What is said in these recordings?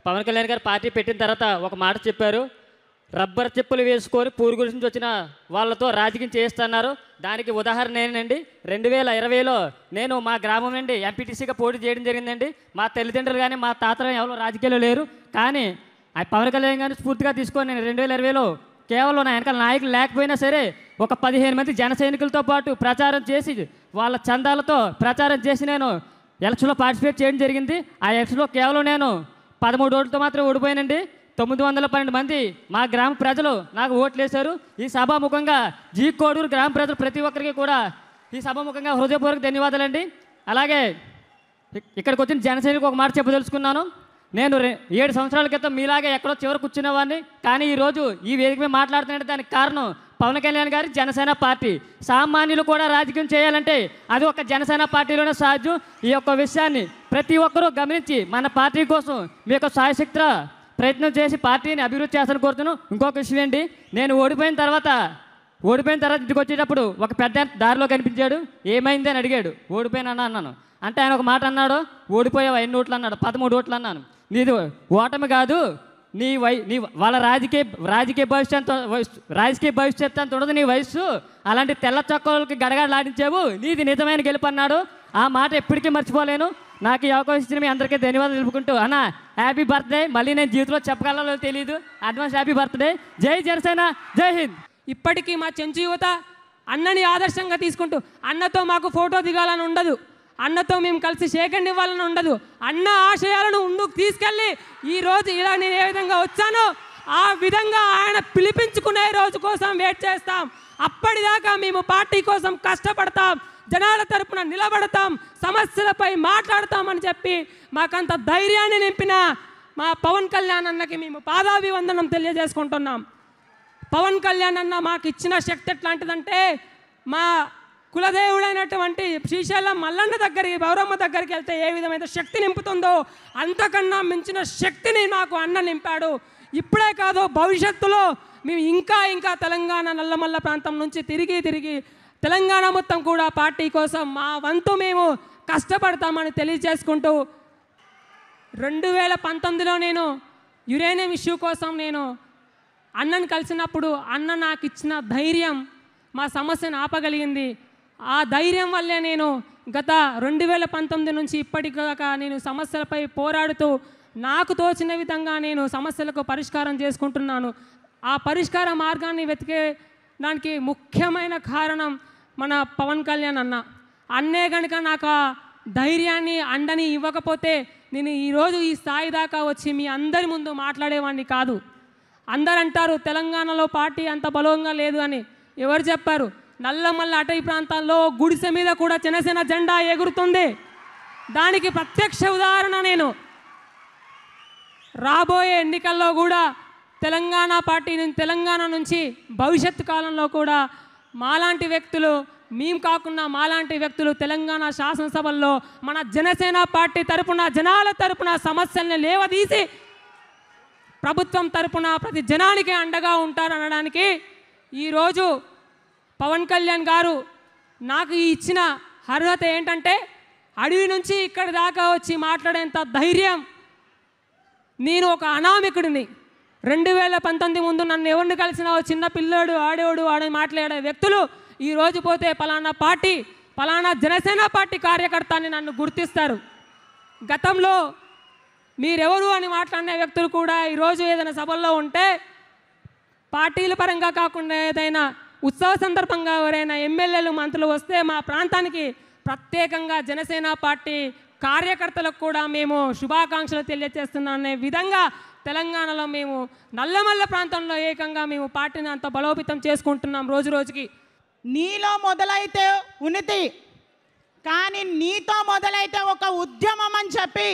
పవన్ కళ్యాణ్ గారు పార్టీ పెట్టిన తర్వాత ఒక మాట చెప్పారు, రబ్బర్ చెప్పులు వేసుకొని పూరు గురించి వచ్చిన వాళ్ళతో రాజకీయం చేస్తున్నారు. దానికి ఉదాహరణ నేనండి. 2020లో నేను మా గ్రామం నుండి ఎంపీటీసీగా పోటీ చేయడం జరిగిందండి. మా తల్లిదండ్రులు కానీ మా తాతలు ఎవరో రాజకీయాలు లేరు. కానీ ఆ పవన్ కళ్యాణ్ గారిని స్ఫూర్తిగా తీసుకొని నేను 2020లో కేవలం నా వెనకాల నాయకులు లేకపోయినా సరే ఒక 15 మంది జన సైనికులతో పాటు ప్రచారం చేసి వాళ్ళ చందాలతో ప్రచారం చేసి నేను ఎలక్షన్లో పార్టిసిపేట్ చేయడం జరిగింది. ఆ ఎలక్షన్లో కేవలం నేను 13 ఓట్లతో మాత్రం ఓడిపోయానండి. 912 మంది మా గ్రామ ప్రజలు నాకు ఓట్లు వేశారు. ఈ సభాముఖంగా కోడూరు గ్రామ ప్రజలు ప్రతి ఒక్కరికి కూడా ఈ సభాముఖంగా హృదయపూర్వక ధన్యవాదాలండి. అలాగే ఇక్కడికి వచ్చిన జనసేనకు ఒక మాట చెప్పదలుచుకున్నాను. నేను 7 సంవత్సరాల క్రితం మీలాగే ఎక్కడో చివరి కూర్చునేవాడిని. కానీ ఈరోజు ఈ వేదిక మీద మాట్లాడుతున్నట్టు దానికి కారణం పవన్ కళ్యాణ్ గారి జనసేన పార్టీ. సామాన్యులు కూడా రాజకీయం చేయాలంటే అది ఒక జనసేన పార్టీలోనే సాధ్యం. ఈ యొక్క విషయాన్ని ప్రతి ఒక్కరూ గమనించి మన పార్టీ కోసం మీ యొక్క సాయశక్తి ప్రయత్నం చేసి పార్టీని అభివృద్ధి చేస్తాను కోరుతున్నాను. ఇంకొక విషయం ఏంటి, నేను ఓడిపోయిన తర్వాత ఇంటికి వచ్చేటప్పుడు ఒక పెద్ద దారిలో కనిపించాడు. ఏమైంది అని అడిగాడు. ఓడిపోయినా అన్నాను. అంటే ఆయన ఒక మాట అన్నాడు, ఓడిపోయావు 5 ఓట్లు అన్నాడు. 13 ఓట్లు అన్నాను. నీది ఓటమి కాదు, నీ వాళ్ళ రాజకీయ భవిష్యత్తు అంత ఉండదు నీ వయస్సు. అలాంటి తెల్ల చొక్కలకి గడగడలాడించావు, నీది నిజమైన గెలుపు అన్నాడు. ఆ మాట ఎప్పటికీ మర్చిపోలేను. నాకు ఈ అవకాశం ఇచ్చిన మీ అందరికీ ధన్యవాదాలు తెలుపుకుంటూ, అన్న హ్యాపీ బర్త్డే. మళ్ళీ నేను జీవితంలో చెప్పగలలో తెలియదు. Advance happy birthday. జై జనసేన, జై హింద్. ఇప్పటికీ మా చెంచు యువత అన్నని ఆదర్శంగా తీసుకుంటూ అన్నతో మాకు ఫోటో దిగాలని ఉండదు, అన్నతో మేము కలిసి షేకండ్ ఇవ్వాలని ఉండదు. అన్న ఆశయాలను ముందుకు తీసుకెళ్ళి ఈరోజు ఇలా నేను ఏ విధంగా వచ్చానో ఆ విధంగా ఆయన పిలిపించుకునే రోజు కోసం వెయిట్ చేస్తాం. అప్పటిదాకా మేము పార్టీ కోసం కష్టపడతాం, జనాల తరపున నిలబడతాం, సమస్యలపై మాట్లాడతామని చెప్పి మాకంత ధైర్యాన్ని నింపిన మా పవన్ కళ్యాణ్ అన్నకి మేము పాదాభివందనం తెలియజేసుకుంటున్నాం. పవన్ కళ్యాణ్ అన్న మాకు ఇచ్చిన శక్తి ఎట్లాంటిదంటే, మా కులదేవుడైనటువంటి శ్రీశైలం మల్లన్న దగ్గరికి, గౌరమ్మ దగ్గరికి వెళ్తే ఏ విధమైన శక్తి నింపుతుందో అంతకన్నా మించిన శక్తిని నాకు అన్న నింపాడు. ఇప్పుడే కాదు, భవిష్యత్తులో మేము ఇంకా తెలంగాణ నల్లమల్ల ప్రాంతం నుంచి తిరిగి తెలంగాణ మొత్తం కూడా పార్టీ కోసం మా వంతు మేము కష్టపడతామని తెలియజేసుకుంటూ, 2019లో నేను యురేనియం ఇష్యూ కోసం నేను అన్నను కలిసినప్పుడు అన్న నాకు ఇచ్చిన ధైర్యం మా సమస్యను ఆపగలిగింది. ఆ ధైర్యం వల్లే నేను గత 2019 నుంచి ఇప్పటిదాకా నేను సమస్యలపై పోరాడుతూ నాకు తోచిన విధంగా నేను సమస్యలకు పరిష్కారం చేసుకుంటున్నాను. ఆ పరిష్కార మార్గాన్ని వెతికే దానికి ముఖ్యమైన కారణం మన పవన్ కళ్యాణ్ అన్న. అన్నే కనుక నాకు ఆ ధైర్యాన్ని అండని ఇవ్వకపోతే నేను ఈరోజు ఈ స్థాయి దాకా వచ్చి మీ అందరి ముందు మాట్లాడేవాడిని కాదు. అందరు అంటారు తెలంగాణలో పార్టీ అంత బలంగా లేదు అని. ఎవరు చెప్పారు? నల్లమల్ల అటవీ ప్రాంతాల్లో గుడిసె మీద కూడా జనసేన జెండా ఎగురుతుంది. దానికి ప్రత్యక్ష ఉదాహరణ నేను. రాబోయే ఎన్నికల్లో కూడా తెలంగాణ పార్టీని తెలంగాణ నుంచి భవిష్యత్తు కాలంలో కూడా మాలాంటి వ్యక్తులు, మేము కాకుండా మాలాంటి వ్యక్తులు తెలంగాణ శాసనసభల్లో మన జనసేన పార్టీ తరపున, జనాల తరపున సమస్యల్ని లేవదీసి ప్రభుత్వం తరపున ప్రతి జనానికి అండగా ఉంటారనడానికి ఈరోజు పవన్ కళ్యాణ్ గారు నాకు ఇచ్చిన అర్హత ఏంటంటే, అడవి నుంచి ఇక్కడి దాకా వచ్చి మాట్లాడేంత ధైర్యం. నేను ఒక అనామికుడిని. 2019 ముందు నన్ను ఎవరిని కలిసినా చిన్న పిల్లోడు, ఆడేవాడు ఆడే మాట్లాడే వ్యక్తులు ఈరోజు పోతే పలానా పార్టీ, పలానా జనసేన పార్టీ కార్యకర్త అని నన్ను గుర్తిస్తారు. గతంలో మీరెవరు అని మాట్లాడిన వ్యక్తులు కూడా ఈరోజు ఏదైనా సభల్లో ఉంటే పార్టీల పరంగా కాకుండా ఏదైనా ఉత్సవ సందర్భంగా ఎవరైనా ఎమ్మెల్యేలు, మంత్రులు వస్తే మా ప్రాంతానికి ప్రత్యేకంగా జనసేన పార్టీ కార్యకర్తలకు కూడా మేము శుభాకాంక్షలు తెలియజేస్తున్నాం అనే విధంగా తెలంగాణలో మేము నల్లమల్ల ప్రాంతంలో ఏకంగా మేము పార్టీని అంత బలోపేతం చేసుకుంటున్నాం రోజు రోజుకి. నీలో మొదలైతే ఉనితి, కానీ నీతో మొదలైతే ఒక ఉద్యమం అని చెప్పి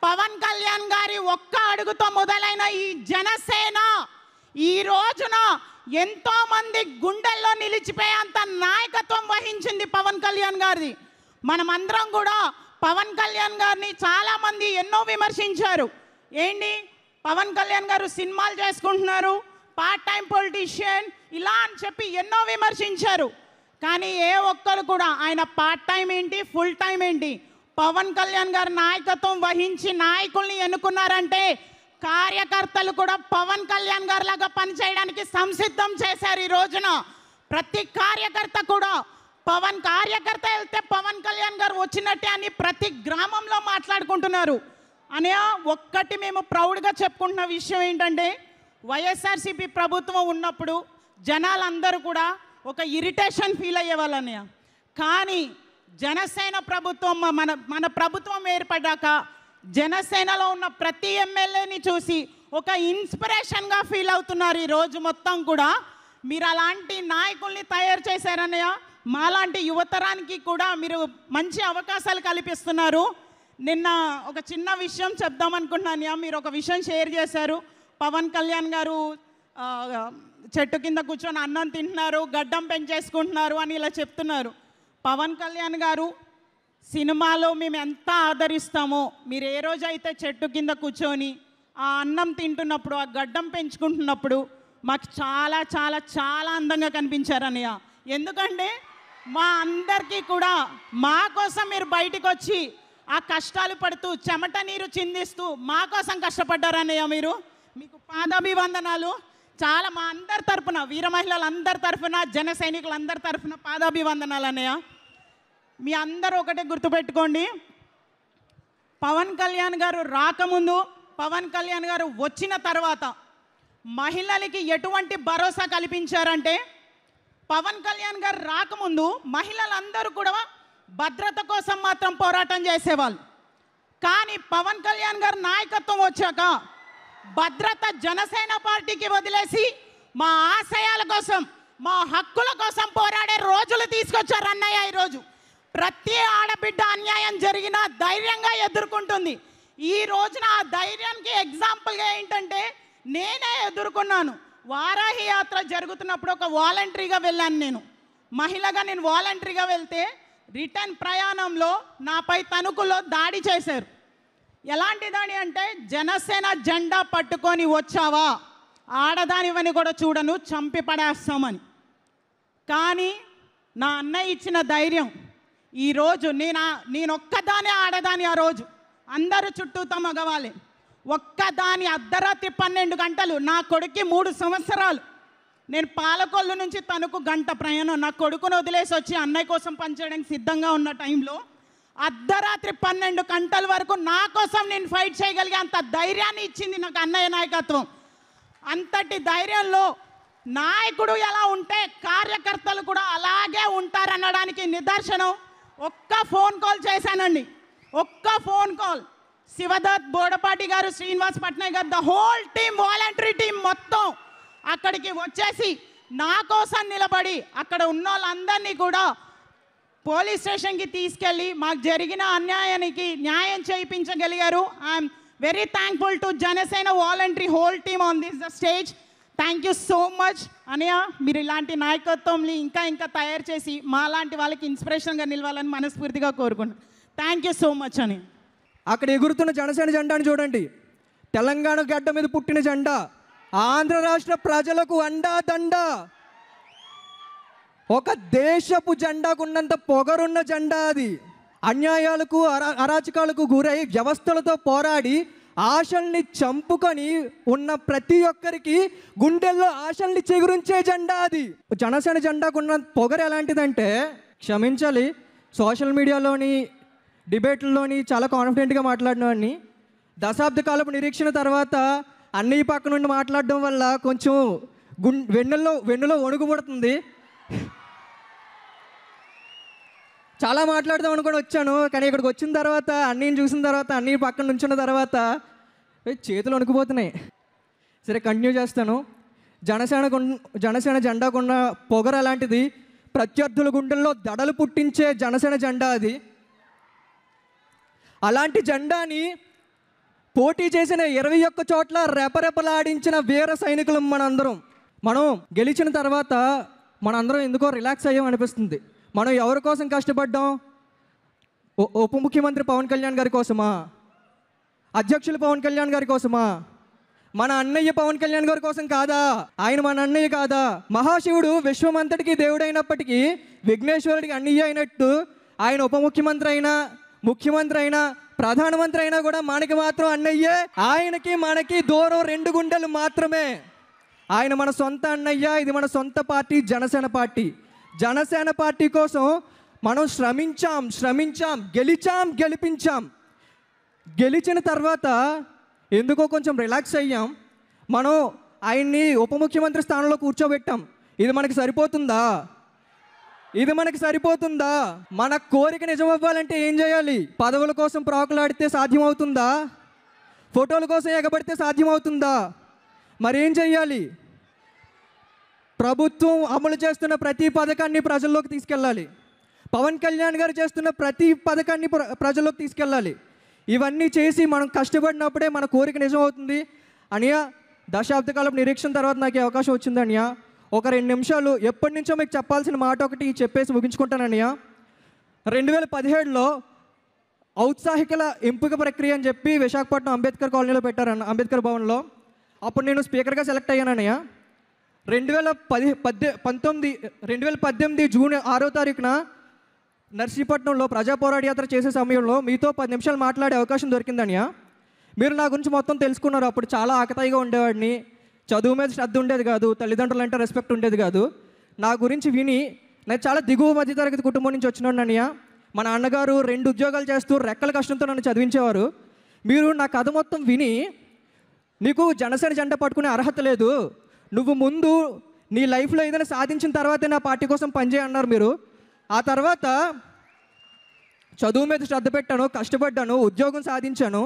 పవన్ కళ్యాణ్ గారి ఒక్క అడుగుతో మొదలైన ఈ జనసేన ఈ రోజున ఎంతో మంది గుండెల్లో నిలిచిపోయేంత నాయకత్వం వహించింది పవన్ కళ్యాణ్ గారిది. మనమందరం కూడా పవన్ కళ్యాణ్ గారిని చాలామంది ఎన్నో విమర్శించారు. ఏంటి పవన్ కళ్యాణ్ గారు సినిమాలు చేసుకుంటున్నారు, పార్ట్ టైం పొలిటీషియన్ ఇలా అని చెప్పి ఎన్నో విమర్శించారు. కానీ ఏ ఒక్కరు కూడా ఆయన పార్ట్ టైం ఏంటి, ఫుల్ టైం ఏంటి, పవన్ కళ్యాణ్ గారు నాయకత్వం వహించి నాయకుల్ని ఎన్నుకున్నారంటే కార్యకర్తలు కూడా పవన్ కళ్యాణ్ గారి లాగా పనిచేయడానికి సంసిద్ధం చేశారు. ఈ రోజున ప్రతి కార్యకర్త కూడా కార్యకర్త వెళ్తే పవన్ కళ్యాణ్ గారు వచ్చినట్టే అని ప్రతి గ్రామంలో మాట్లాడుకుంటున్నారు. అనే ఒక్కటి మేము ప్రౌడ్గా చెప్పుకుంటున్న విషయం ఏంటంటే, వైఎస్ఆర్సీపీ ప్రభుత్వం ఉన్నప్పుడు జనాలందరూ కూడా ఒక ఇరిటేషన్ ఫీల్ అయ్యేవాళ్ళని. కానీ జనసేన ప్రభుత్వం మన ప్రభుత్వం ఏర్పడ్డాక జనసేనలో ఉన్న ప్రతి ఎమ్మెల్యేని చూసి ఒక ఇన్స్పిరేషన్గా ఫీల్ అవుతున్నారు. ఈ రోజు మొత్తం కూడా మీరు అలాంటి నాయకుల్ని తయారు చేశారన్నయ్య. మాలాంటి యువతరానికి కూడా మీరు మంచి అవకాశాలు కల్పిస్తున్నారు. నిన్న ఒక చిన్న విషయం చెప్దామనుకుంటున్నాను. మీరు ఒక విషయం షేర్ చేశారు. పవన్ కళ్యాణ్ గారు చెట్టు కింద కూర్చొని అన్నం తింటున్నారు, గడ్డం పెంచేసుకుంటున్నారు అని ఇలా చెప్తున్నారు. పవన్ కళ్యాణ్ గారు సినిమాలో మేము ఎంత ఆదరిస్తామో, మీరు ఏ రోజైతే చెట్టు కింద కూర్చొని ఆ అన్నం తింటున్నప్పుడు, ఆ గడ్డం పెంచుకుంటున్నప్పుడు మాకు చాలా చాలా చాలా అందంగా కనిపించారన్నయ్య. ఎందుకంటే మా అందరికీ కూడా మా కోసం మీరు బయటికి వచ్చి ఆ కష్టాలు పడుతూ చెమట నీరు చిందిస్తూ మా కోసం కష్టపడ్డారన్నయ్య. మీకు పాదాభివందనాలు. చాలా మా అందరి తరఫున, వీర మహిళలందరి తరఫున, జన సైనికులందరి తరఫున పాదాభివందనాలు అన్నయ్య. మీ అందరూ ఒకటే గుర్తుపెట్టుకోండి, పవన్ కళ్యాణ్ గారు రాకముందు, పవన్ కళ్యాణ్ గారు వచ్చిన తర్వాత మహిళలకి ఎటువంటి భరోసా కల్పించారంటే, పవన్ కళ్యాణ్ గారు రాకముందు మహిళలందరూ కూడా భద్రత కోసం మాత్రం పోరాటం చేసేవాళ్ళు. కానీ పవన్ కళ్యాణ్ గారు నాయకత్వం వచ్చాక భద్రత జనసేన పార్టీకి వదిలేసి మా ఆశయాల కోసం, మా హక్కుల కోసం పోరాడే రోజులు తీసుకొచ్చారు అన్నయ్య. ఈరోజు ప్రతి ఆడబిడ్డ అన్యాయం జరిగినా ధైర్యంగా ఎదుర్కొంటుంది. ఈ రోజున ఆ ధైర్యానికి ఎగ్జాంపుల్గా ఏంటంటే, నేనే ఎదుర్కొన్నాను. వారాహి యాత్ర జరుగుతున్నప్పుడు ఒక వాలంటరీగా వెళ్ళాను. నేను మహిళగా వాలంటరీగా వెళ్తే రిటర్న్ ప్రయాణంలో నాపై తణుకులో దాడి చేశారు. ఎలాంటి దాడి అంటే, జనసేన జెండా పట్టుకొని వచ్చావా, ఆడదానివని కూడా చూడను, చంపి పడేస్తామని. కానీ నా అన్నయ్య ఇచ్చిన ధైర్యం, ఈరోజు నేను ఒక్కదానే ఆడదాని. ఆ రోజు అందరూ చుట్టూతో మగవాలి. ఒక్కదాని అర్ధరాత్రి 12 గంటలు, నా కొడుక్కి 3 సంవత్సరాలు. నేను పాలకొల్లు నుంచి తణుకు గంట ప్రయాణం. నా కొడుకును వదిలేసి వచ్చి అన్నయ్య కోసం పనిచేయడానికి సిద్ధంగా ఉన్న టైంలో అర్ధరాత్రి 12 గంటల వరకు నా కోసం నేను ఫైట్ చేయగలిగే అంత ధైర్యాన్ని ఇచ్చింది నాకు అన్నయ్య నాయకత్వం. అంతటి ధైర్యంలో నాయకుడు ఎలా ఉంటే కార్యకర్తలు కూడా అలాగే ఉంటారనడానికి నిదర్శనం ఒక్క ఫోన్ కాల్ చేశానండి. ఒక్క ఫోన్ కాల్, శివదత్, బోడపాటి గారు, శ్రీనివాస్ పట్నాయక్ గారు, the whole team, voluntary team మొత్తం అక్కడికి వచ్చేసి నా కోసం నిలబడి అక్కడ ఉన్న వాళ్ళందరినీ కూడా పోలీస్ స్టేషన్కి తీసుకెళ్ళి మాకు జరిగిన అన్యాయానికి న్యాయం చేయించగలిగారు. I am very thankful to Janasena voluntary whole team on this the stage. Thank you so much అన్నయ్య. మీరు ఇలాంటి నాయకత్వంని ఇంకా ఇంకా తయారు చేసి మాలాంటి వాళ్ళకి ఇన్స్పిరేషన్గా నిలవాలని మనస్ఫూర్తిగా కోరుకుంటున్నాను. థ్యాంక్ యూ సో మచ్ అని. అక్కడ ఎగురుతున్న జనసేన జెండాను చూడండి. తెలంగాణ గడ్డ మీద పుట్టిన జెండా, ఆంధ్ర రాష్ట్ర ప్రజలకు అండా దండ, ఒక దేశపు జెండాకున్నంత పొగరున్న జెండా అది. అన్యాయాలకు అరాచకాలకు గురై వ్యవస్థలతో పోరాడి ఆశల్ని చంపుకొని ఉన్న ప్రతి ఒక్కరికి గుండెల్లో ఆశల్ని చిగురించే జెండా అది. జనసేన జెండాకున్న పొగరు ఎలాంటిదంటే, క్షమించాలి, సోషల్ మీడియాలోని డిబేట్లలోని చాలా కాన్ఫిడెంట్గా మాట్లాడినవాడిని. దశాబ్ద కాలపు నిరీక్షణ తర్వాత అన్ని పక్క నుండి మాట్లాడడం వల్ల కొంచెం వెన్నులో వణుకు పుడుతుంది. చాలా మాట్లాడదాం అనుకొని వచ్చాను, కానీ ఇక్కడికి వచ్చిన తర్వాత అన్నీని చూసిన తర్వాత, అన్నీ పక్కన నుంచున్న తర్వాత చేతులు వణుకుపోతున్నాయి. సరే, కంటిన్యూ చేస్తాను. జనసేన జెండాకున్న పొగరు అలాంటిది. ప్రత్యర్థుల గుండెల్లో దడలు పుట్టించే జనసేన జెండా అది. అలాంటి జెండాని పోటీ చేసిన 21 చోట్ల రెపరెపలాడించిన వీర సైనికులు మనందరం. మనం గెలిచిన తర్వాత మనందరం ఎందుకో రిలాక్స్ అయ్యాం అనిపిస్తుంది. మనం ఎవరి కోసం కష్టపడ్డాం? ఉప ముఖ్యమంత్రి పవన్ కళ్యాణ్ గారి కోసమా? అధ్యక్షులు పవన్ కళ్యాణ్ గారి కోసమా? మన అన్నయ్య పవన్ కళ్యాణ్ గారి కోసం కాదా? ఆయన మన అన్నయ్య కాదా? మహాశివుడు విశ్వమంతటికి దేవుడైనప్పటికీ విఘ్నేశ్వరుడికి అన్నయ్య అయినట్టు ఆయన ఉప ముఖ్యమంత్రి అయినా, ముఖ్యమంత్రి అయినా, ప్రధానమంత్రి అయినా కూడా మనకి మాత్రం అన్నయ్యే. ఆయనకి మనకి దూరం 2 గుండెలు మాత్రమే. ఆయన మన సొంత అన్నయ్య. ఇది మన సొంత party, Janasena party. Janasena party కోసం మనం శ్రమించాం, గెలిపించాం. గెలిచిన తర్వాత ఎందుకో కొంచెం రిలాక్స్ అయ్యాం. మనం ఆయన్ని ఉప ముఖ్యమంత్రి స్థానంలో కూర్చోబెట్టాం. ఇది మనకి సరిపోతుందా? మన కోరిక నిజం అవ్వాలంటే ఏం చేయాలి? పదవుల కోసం ప్రాకులాడితే సాధ్యమవుతుందా? ఫోటోల కోసం ఎగబడితే సాధ్యమవుతుందా? మరేం చెయ్యాలి? ప్రభుత్వం అమలు చేస్తున్న ప్రతి పథకాన్ని ప్రజల్లోకి తీసుకెళ్ళాలి. పవన్ కళ్యాణ్ గారు చేస్తున్న ప్రతి పథకాన్ని ప్రజల్లోకి తీసుకెళ్ళాలి. ఇవన్నీ చేసి మనం కష్టపడినప్పుడే మన కోరిక నిజం అవుతుంది. అనియా, దశాబ్ద కాలం నిరీక్షణ తర్వాత నాకు అవకాశం వచ్చింది అనియా. ఒక 2 నిమిషాలు ఎప్పటి నుంచో మీకు చెప్పాల్సిన మాట ఒకటి చెప్పేసి ముగించుకుంటాననియా. 2017లో ఔత్సాహికల ఎంపిక ప్రక్రియ అని చెప్పి విశాఖపట్నం అంబేద్కర్ కాలనీలో పెట్టారన్న, అంబేద్కర్ భవన్లో. అప్పుడు నేను స్పీకర్గా సెలెక్ట్ అయ్యానయ్యా. 2018 జూన్ 6వ తారీఖున నర్సీపట్నంలో ప్రజా పోరాట యాత్ర చేసే సమయంలో మీతో 10 నిమిషాలు మాట్లాడే అవకాశం దొరికిందనియా. మీరు నా గురించి మొత్తం తెలుసుకున్నారు. అప్పుడు చాలా ఆకతాయిగా ఉండేవాడిని, చదువు మీద శ్రద్ధ ఉండేది కాదు, తల్లిదండ్రులు అంటే రెస్పెక్ట్ ఉండేది కాదు. నా గురించి విని నేను చాలా దిగువ మధ్యతరగతి కుటుంబం నుంచి వచ్చినాను అనియా. మా నాన్నగారు 2 ఉద్యోగాలు చేస్తూ రెక్కల కష్టంతో నన్ను చదివించేవారు. మీరు నా కథ మొత్తం విని నీకు జనసేన జెండా పట్టుకునే అర్హత లేదు, నువ్వు ముందు నీ లైఫ్లో ఏదైనా సాధించిన తర్వాతే నా పార్టీ కోసం పనిచేయన్నారు మీరు. ఆ తర్వాత చదువు మీద శ్రద్ధ పెట్టాను, కష్టపడ్డాను, ఉద్యోగం సాధించాను.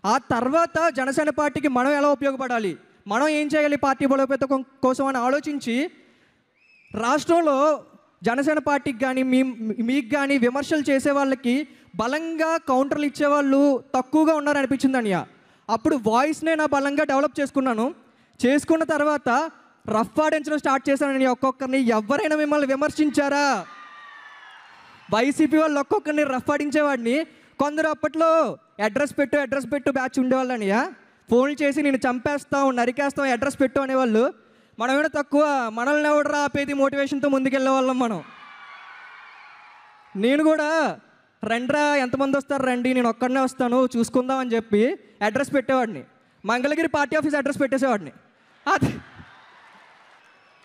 ఆ తర్వాత జనసేన పార్టీకి మనం ఎలా ఉపయోగపడాలి, మనం ఏం చేయాలి పార్టీ బలోపేతం కోసం అని ఆలోచించి రాష్ట్రంలో జనసేన పార్టీకి కానీ మీకు కానీ విమర్శలు చేసే వాళ్ళకి బలంగా కౌంటర్లు ఇచ్చేవాళ్ళు తక్కువగా ఉన్నారనిపించింది అనియా. అప్పుడు వాయిస్నే నా బలంగా డెవలప్ చేసుకున్న తర్వాత రఫ్ ఆడించడం స్టార్ట్ చేశానని. ఒక్కొక్కరిని ఎవరైనా మిమ్మల్ని విమర్శించారా? వైసీపీ వాళ్ళు ఒక్కొక్కరిని రఫ్ ఆడించేవాడిని. కొందరు అప్పట్లో అడ్రస్ పెట్టు బ్యాచ్ ఉండేవాళ్ళనియా. ఫోన్లు చేసి నేను చంపేస్తాం, నరికేస్తాం, అడ్రస్ పెట్టు అనేవాళ్ళు. మనమేనా తక్కువ? మనల్ని ఎవడరా ఆపేది మోటివేషన్తో ముందుకెళ్ళే వాళ్ళం మనం. నేను కూడా రండ్రా, ఎంతమంది వస్తారు రండి, నేను ఒక్కడనే వస్తాను చూసుకుందాం అని చెప్పి అడ్రస్ పెట్టేవాడిని. మంగళగిరి పార్టీ ఆఫీస్ అడ్రస్ పెట్టేసేవాడిని.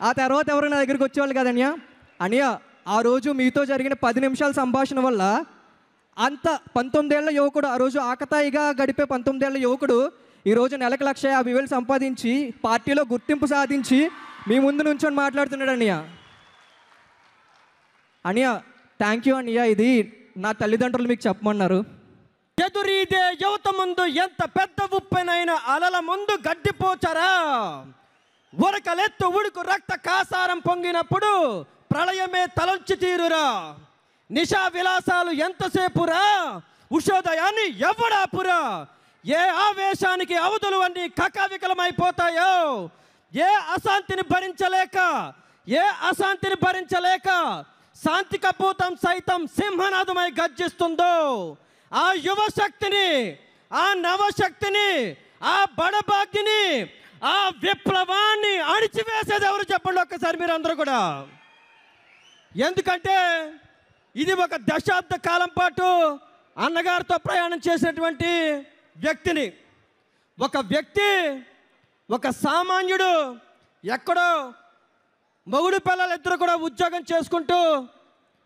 ఆ తర్వాత ఎవరు నా దగ్గరికి వచ్చేవాళ్ళు కదనియా. అనియా, ఆ రోజు మీతో జరిగిన 10 నిమిషాల సంభాషణ వల్ల అంత 19 ఏళ్ల యువకుడు, ఆ రోజు ఆకతాయిగా గడిపే 19 ఏళ్ల యువకుడు ఈరోజు నెలకు 1,50,000 సంపాదించి పార్టీలో గుర్తింపు సాధించి మీ ముందు నుంచొని మాట్లాడుతున్నాడు అనియా. అనియా, థ్యాంక్ యూ అనియా. ఇది నా తల్లిదండ్రులు మీకు చెప్పమన్నారు. ఎదురీదే యువత ముందు ఎంత పెద్ద ఉప్పెనైన అలల ముందు గడ్డిపోచరా, ఉరకలెత్తు ఉడుకు రక్త కాసారం పొంగినప్పుడు ప్రళయమే తలొంచి తీరురా, నిశా విలాసాలు ఎంతసేపురా, ఉషోదయాన్ని ఎవడాపురా, ఏ ఆవేశానికి అవధులు అన్నీ కకావికలమైపోతాయో, ఏ అశాంతిని భరించలేక శాంతి కపోతం సైతం సింహనాదమై గర్జిస్తుందో, ఆ యువశక్తిని, ఆ నవశక్తిని, ఆ బడబాగ్ని, ఆ విప్లవాన్ని అణిచివేసేది ఎవరు చెప్పండి ఒక్కసారి మీరు అందరూ కూడా. ఎందుకంటే ఇది ఒక దశాబ్ద కాలం పాటు అన్నగారితో ప్రయాణం చేసినటువంటి వ్యక్తిని, ఒక వ్యక్తి, ఒక సామాన్యుడు ఎక్కడో మొగుడు పిల్లలు ఇద్దరు కూడా ఉద్యోగం చేసుకుంటూ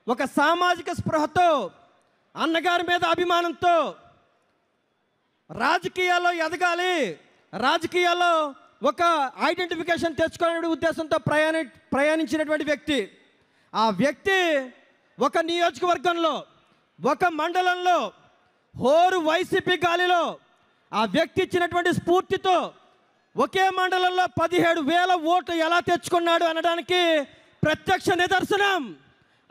ఒక సామాజిక స్పృహతో, అన్నగారి మీద అభిమానంతో రాజకీయాల్లో ఎదగాలి, రాజకీయాల్లో ఒక ఐడెంటిఫికేషన్ తెచ్చుకునే ఉద్దేశంతో ప్రయాణించినటువంటి వ్యక్తి. ఆ వ్యక్తి ఒక నియోజకవర్గంలో, ఒక మండలంలో, హోరు వైసీపీ గాలిలో ఆ వ్యక్తి ఇచ్చినటువంటి స్ఫూర్తితో ఒకే మండలంలో 17,000 ఓట్లు ఎలా తెచ్చుకున్నాడు అనడానికి ప్రత్యక్ష నిదర్శనం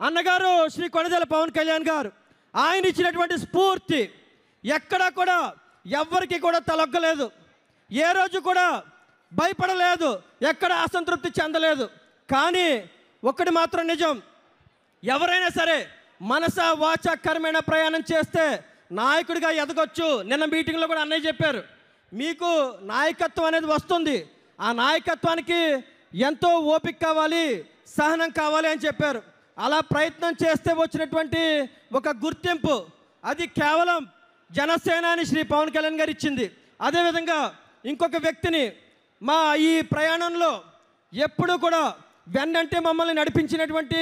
అన్నగారు శ్రీ కొణిదెల పవన్ కళ్యాణ్ గారు. ఆయన ఇచ్చినటువంటి స్ఫూర్తి ఎక్కడా కూడా ఎవ్వరికి కూడా తలొగ్గలేదు, ఏ రోజు కూడా భయపడలేదు, ఎక్కడ అసంతృప్తి చెందలేదు. కానీ ఒక్కటి మాత్రం నిజం, ఎవరైనా సరే మనస వాచ కర్మేణ ప్రయాణం చేస్తే నాయకుడిగా ఎదగొచ్చు. నిన్న మీటింగ్లో కూడా అన్నయ్య చెప్పారు, మీకు నాయకత్వం అనేది వస్తుంది, ఆ నాయకత్వానికి ఎంతో ఓపిక కావాలి, సహనం కావాలి అని చెప్పారు. అలా ప్రయత్నం చేస్తే వచ్చినటువంటి ఒక గుర్తింపు, అది కేవలం జనసేన అని శ్రీ పవన్ కళ్యాణ్ గారు ఇచ్చింది. అదేవిధంగా ఇంకొక వ్యక్తిని మా ఈ ప్రయాణంలో ఎప్పుడూ కూడా వెన్నంటే మమ్మల్ని నడిపించినటువంటి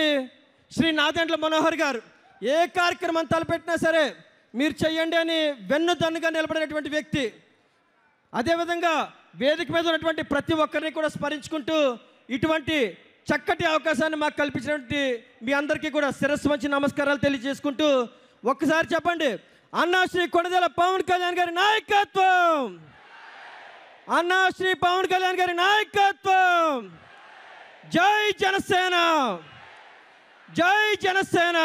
శ్రీ నాదెండ్ల మనోహర్ గారు ఏ కార్యక్రమం తలపెట్టినా సరే మీరు చెయ్యండి అని వెన్నుదన్నుగా నిలబడినటువంటి వ్యక్తి. అదేవిధంగా వేదిక మీద ఉన్నటువంటి ప్రతి ఒక్కరిని కూడా స్మరించుకుంటూ ఇటువంటి చక్కటి అవకాశాన్ని మాకు కల్పించినటువంటి మీ అందరికీ కూడా శిరస్సు వంచి నమస్కారాలు తెలియజేసుకుంటూ ఒక్కసారి చెప్పండి, అన్నా శ్రీ కొణిదెల పవన్ కళ్యాణ్ గారి నాయకత్వం, అన్నా శ్రీ పవన్ కళ్యాణ్ గారి నాయకత్వం. జై జనసేన, జై జనసేన.